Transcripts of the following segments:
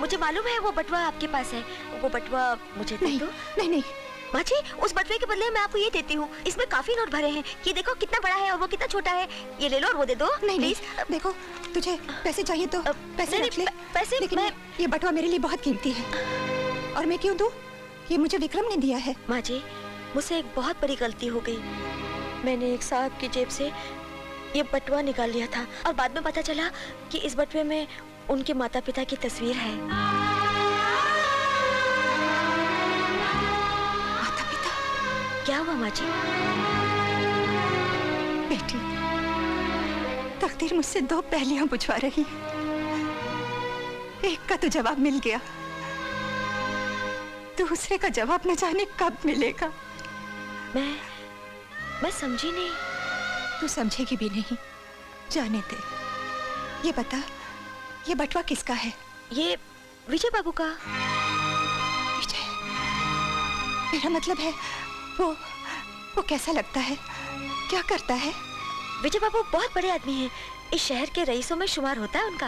मुझे मालूम है वो बटुआ आपके पास है। वो बटुआ मुझे दे दो। नहीं नहीं माँ जी, उस बटुए के बदले मैं आपको ये देती हूँ। इसमें काफी नोट भरे हैं। ये देखो कितना बड़ा है और वो कितना छोटा है। ये ले लो और वो दे दो। नहीं नहीं, देखो तुझे पैसे चाहिए तो पैसे रख ले। पैसे लेकिन ये बटुआ मेरे लिए बहुत कीमती है और मैं क्यों दूं? ये मुझे विक्रम ने दिया है। माँ जी, मुझसे एक बहुत बड़ी गलती हो गई। मैंने एक साहब की जेब से ये बटुआ निकाल लिया था और बाद में पता चला कि इस बटुए में उनके माता पिता की तस्वीर है। माता पिता? क्या हुआ माँ जी? बेटी, तकदीर मुझसे दो पहेलियां बुझवा रही है। एक का तो जवाब मिल गया, दूसरे का जवाब न जाने कब मिलेगा। मैं समझी नहीं। तू समझेगी भी नहीं, जाने दे। ये बता, ये बटुआ किसका है? ये विजय बाबू का। विजय? मेरा मतलब है वो कैसा लगता है, क्या करता है? विजय बाबू बहुत बड़े आदमी हैं। इस शहर के रईसों में शुमार होता है उनका।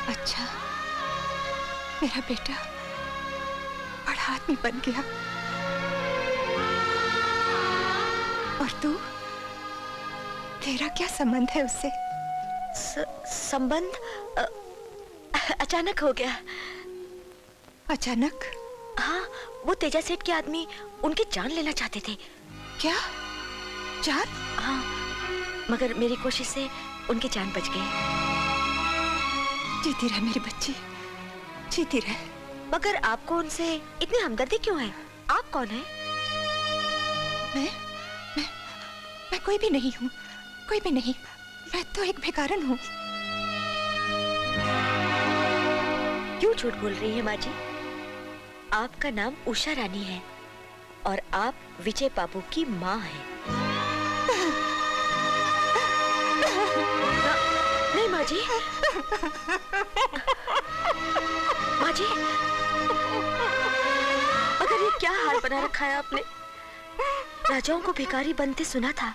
अच्छा, मेरा बेटा बड़ा आदमी बन गया। और तू, तेरा क्या संबंध है उससे? संबंध अचानक हो गया। अचानक? हाँ, वो तेजा सेठ के आदमी उनकी जान लेना चाहते थे। क्या जान? हाँ, मगर मेरी कोशिश से उनकी जान बच गई। जीती रहे मेरी बच्ची, जीती रहे। मगर आपको उनसे इतनी हमदर्दी क्यों है? आप कौन है? मैं कोई भी नहीं हूँ, कोई भी नहीं। मैं तो एक भिखारन हूँ। क्यों झूठ बोल रही है माँ जी? आपका नाम उषा रानी है और आप विजय बाबू की माँ हैं। नहीं माँ जी, माँ जी, मगर ये क्या हाल बना रखा है आपने? राजाओं को भिखारी बनते सुना था,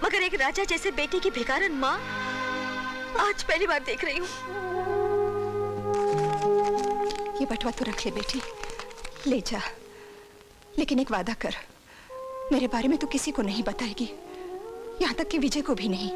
मगर एक राजा जैसे बेटी की भिखारन माँ आज पहली बार देख रही हूँ। ये बटुआ तो रख ले बेटी, ले जा। लेकिन एक वादा कर, मेरे बारे में तू किसी को नहीं बताएगी, यहाँ तक कि विजय को भी नहीं।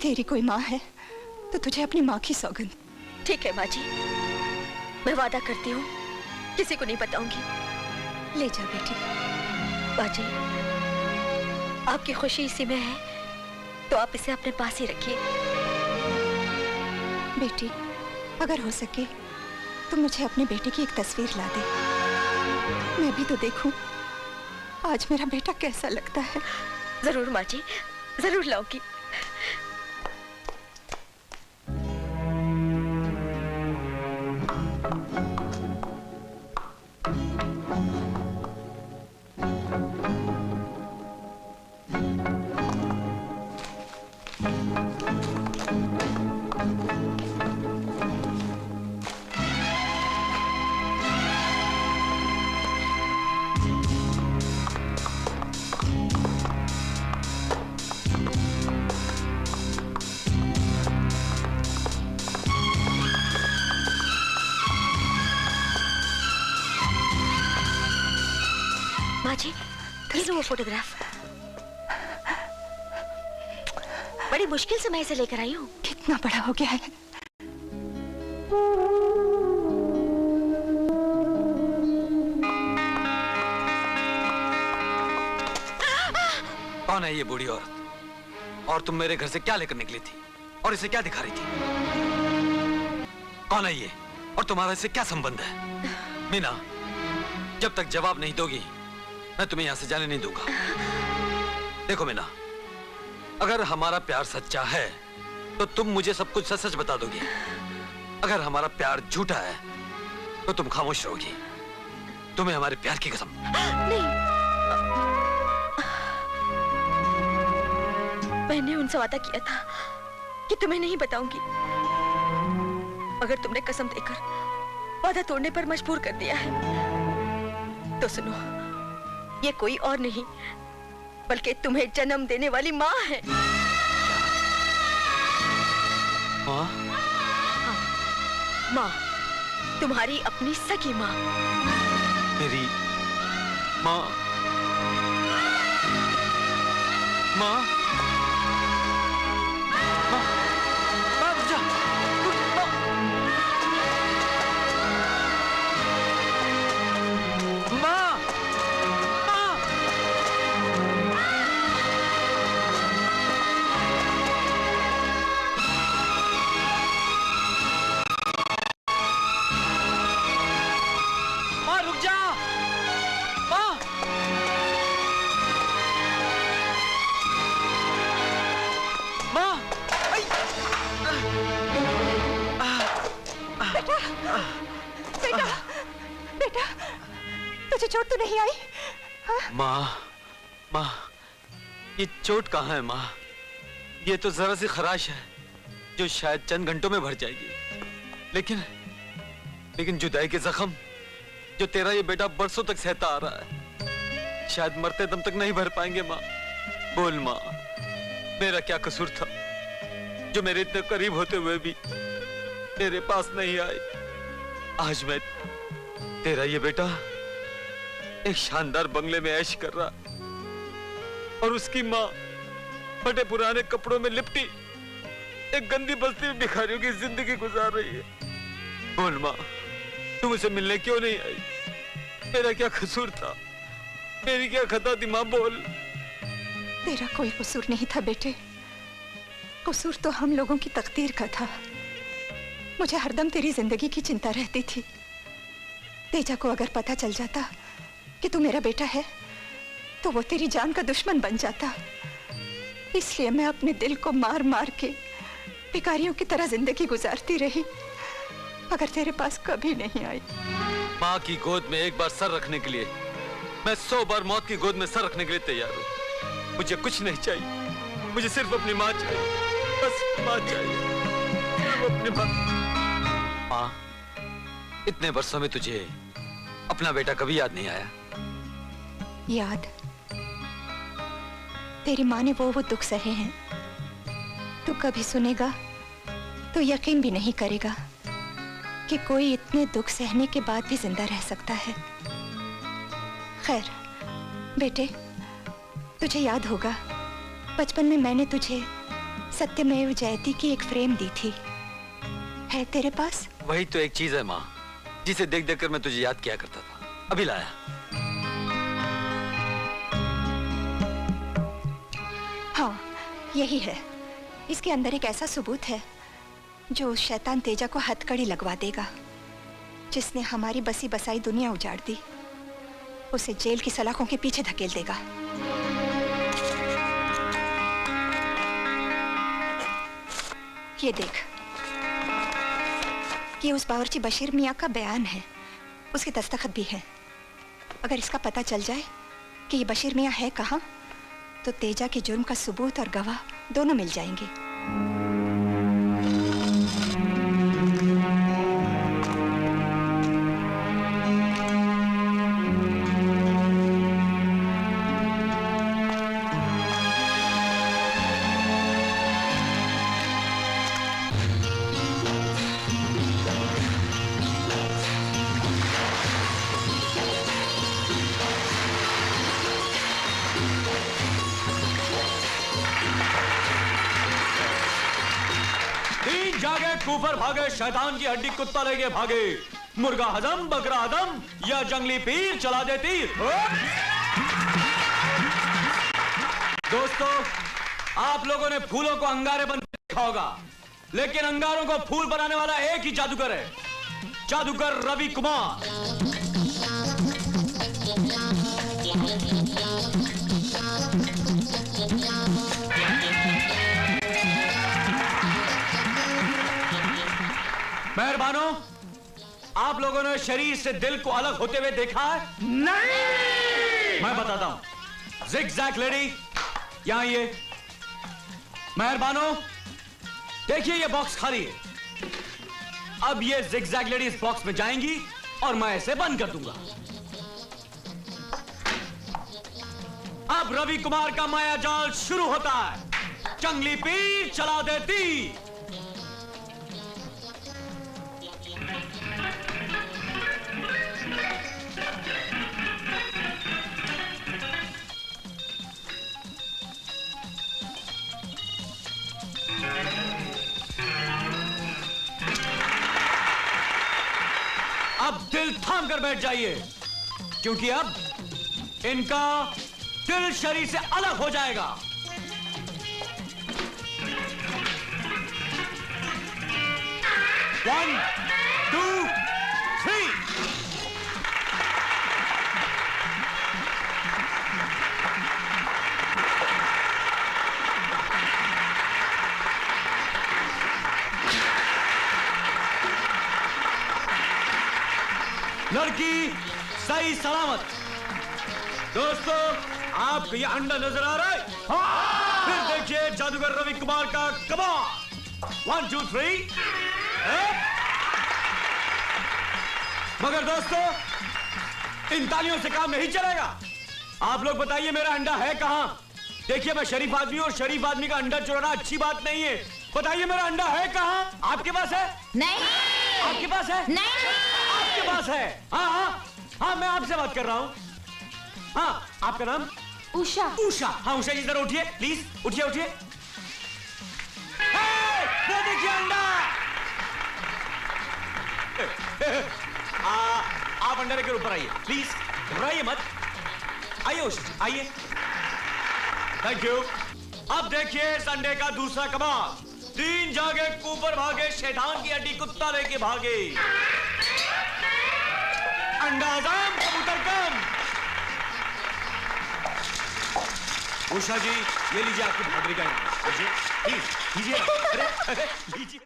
तेरी कोई माँ है तो तुझे अपनी माँ की सौगंध। ठीक है माँ जी, मैं वादा करती हूँ किसी को नहीं बताऊंगी। ले जा बेटी। बाजी, आपकी खुशी इसी में है तो आप इसे अपने पास ही रखिए। बेटी, अगर हो सके तो मुझे अपने बेटे की एक तस्वीर ला दे, मैं भी तो देखूं आज मेरा बेटा कैसा लगता है। जरूर माँ जी, जरूर लाऊंगी। वो फोटोग्राफ बड़ी मुश्किल से मैं इसे लेकर आई हूँ। कितना बड़ा हो गया है। कौन है ये बूढ़ी औरत? और तुम मेरे घर से क्या लेकर निकली थी और इसे क्या दिखा रही थी? कौन है ये और तुम्हारा इससे क्या संबंध है? मीना, जब तक जवाब नहीं दोगी मैं तुम्हें यहां से जाने नहीं दूंगा। देखो मीना, अगर हमारा प्यार सच्चा है तो तुम मुझे सब कुछ सच सच बता दोगी। अगर हमारा प्यार झूठा है तो तुम खामोश रहोगी। तुम्हें हमारे प्यार की कसम। नहीं, मैंने उनसे वादा किया था कि तुम्हें नहीं बताऊंगी, मगर तुमने कसम देकर वादा तोड़ने पर मजबूर कर दिया है। तो सुनो, ये कोई और नहीं बल्कि तुम्हें जन्म देने वाली माँ है। माँ? हाँ, माँ। तुम्हारी अपनी सगी माँ। मेरी माँ? माँ? माँ? माँ रुक जा। माँ! माँ! माँ रुक जा। माँ! माँ! आई! बेटा, बेटा, तुझे चोट तो नहीं आई? हाँ? माँ, माँ, ये चोट कहाँ है माँ? ये तो जरा सी खराश है जो शायद चंद घंटों में भर जाएगी। लेकिन जुदाई के जख्म जो तेरा ये बेटा बरसों तक सहता आ रहा है, शायद मरते दम तक नहीं भर पाएंगे माँ। बोल माँ, मेरा क्या कसूर था जो मेरे इतने करीब होते हुए भी तेरे पास नहीं आई? आज मैं तेरा ये बेटा एक शानदार बंगले में ऐश कर रहा और उसकी माँ फटे पुराने कपड़ों में लिपटी एक गंदी बस्ती में भिखारियों की जिंदगी गुजार रही है। बोल माँ, तुम उसे मिलने क्यों नहीं आई? मेरा क्या कसूर था? मेरी क्या खता थी माँ? बोल। तेरा कोई कसूर नहीं था बेटे, कसूर तो हम लोगों की तकदीर का था। मुझे हरदम तेरी जिंदगी की चिंता रहती थी। तेजा को अगर पता चल जाता कि तू मेरा बेटा है तो वो तेरी जान का दुश्मन बन जाता। इसलिए मैं अपने दिल को मार मार के भिखारियों की तरह जिंदगी गुजारती रही, मगर तेरे पास कभी नहीं आई। माँ की गोद में एक बार सर रखने के लिए मैं 100 बार मौत की गोद में सर रखने के लिए तैयार हूँ। मुझे कुछ नहीं चाहिए, मुझे सिर्फ अपनी माँ चाहिए, बस माँ चाहिए, सिर्फ अपनी माँ। माँ, इतने वर्षों में तुझे अपना बेटा कभी याद नहीं आया? याद? तेरी माँ ने वो दुख सहे हैं, तू कभी सुनेगा तो यकीन भी नहीं करेगा कि कोई इतने दुख सहने के बाद भी जिंदा रह सकता है। खैर बेटे, तुझे याद होगा बचपन में मैंने तुझे सत्यमेव जयती की एक फ्रेम दी थी, है तेरे पास? वही तो एक चीज है माँ, जिसे देख देख कर मैं तुझे याद किया करता था। अभी लाया। हाँ, यही है। इसके अंदर एक ऐसा सबूत है जो उस शैतान तेजा को हथकड़ी लगवा देगा जिसने हमारी बसी बसाई दुनिया उजाड़ दी। उसे जेल की सलाखों के पीछे धकेल देगा। ये देख, ये उस बावर्ची बशीर मियाँ का बयान है, उसके दस्तखत भी है। अगर इसका पता चल जाए कि ये बशीर मियाँ है कहाँ, तो तेजा के जुर्म का सबूत और गवाह दोनों मिल जाएंगे। ऊपर भागे शैतान की हड्डी कुत्ता लेके भागे, मुर्गा हजम बकरा हजम या जंगली पीर चला दे तीर। दोस्तों, आप लोगों ने फूलों को अंगारे बनते देखा होगा, लेकिन अंगारों को फूल बनाने वाला एक ही जादूगर है, जादूगर रवि कुमार। मेहरबानो, आप लोगों ने शरीर से दिल को अलग होते हुए देखा है? नहीं। मैं बताता हूं। जिगजैग लेडी, यहां ये। मेहरबानो, देखिए ये बॉक्स खाली है। अब ये जिगजैग लेडी इस बॉक्स में जाएंगी और मैं इसे बंद कर दूंगा। अब रवि कुमार का माया जाल शुरू होता है। जंगली पीर चला देती। अब दिल थाम कर बैठ जाइए, क्योंकि अब इनका दिल शरीर से अलग हो जाएगा। One, 2, 3। लड़की सही सलामत। दोस्तों, आपको ये अंडा नजर आ रहा है? फिर देखिए जादूगर रवि कुमार का कमाल। 1, 2, 3। मगर दोस्तों, इन तालियों से काम नहीं चलेगा। आप लोग बताइए मेरा अंडा है कहां? देखिए, मैं शरीफ आदमी हूं और शरीफ आदमी का अंडा चुराना अच्छी बात नहीं है। बताइए मेरा अंडा है कहां? आपके पास है? नहीं। आपके पास है? नहीं। आपके पास है? हाँ हाँ हाँ, मैं आपसे बात कर रहा हूँ। हाँ, आपका नाम? उषा। उषा। हाँ उषा जी, जरा उठिए प्लीज, उठिए उठिए। वो देखिए अंडा। आप अंडा लेकर ऊपर आइए प्लीज, घबराइए मत। आइए उषा जी, आइए। Thank you. अब देखिए इस अंडे का दूसरा कमाल। 3 जागे ऊपर भागे, शैतान की हड्डी कुत्ता लेके भागे। अंडा आजाम, कबूतर कम। उषा जी, ये लीजिए आपकी बहादुरी का इनाम। लीजिए, लीजिए। अरे लीजिए।